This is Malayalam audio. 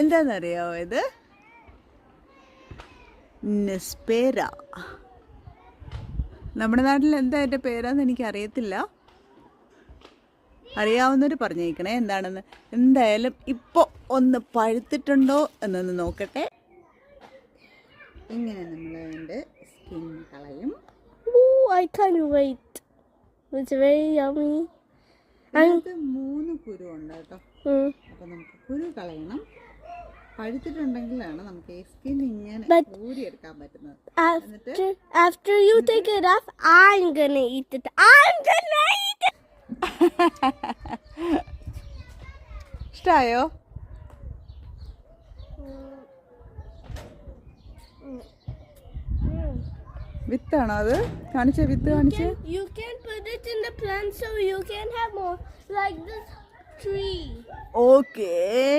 എന്താണെന്നറിയാമോ ഇത്? നെസ്പേര. നമ്മുടെ നാട്ടിൽ എന്താ എൻ്റെ പേരാന്ന് എനിക്കറിയത്തില്ല. അറിയാവുന്നവർ പറഞ്ഞേക്കണേ എന്താണെന്ന്. എന്തായാലും ഇപ്പോൾ ഒന്ന് പഴുത്തിട്ടുണ്ടോ എന്നൊന്ന് നോക്കട്ടെ. ഇങ്ങനെ നമ്മൾ അതിൻ്റെ സ്കിൻ കളയും. I can't wait. It's very yummy. അതിനകത്ത് 3 കുരു ഉണ്ട് കേട്ടോ. അപ്പം നമുക്ക് കുരു കളയണം. പഴുത്തിട്ടുണ്ടെങ്കിലാണ് നമുക്ക് ഈ സ്കിൻ ഇങ്ങനെ ഊരിയെടുക്കാൻ പറ്റുന്നത്. After you take it off, I'm gonna eat it. I'm gonna eat it. ഇഷ്ടായോ? വിത്താണോ അത്? കാണിച്ചേ, വിത്ത് കാണിച്ചേ. You can put it in the plant so you can have more like this tree. Okay.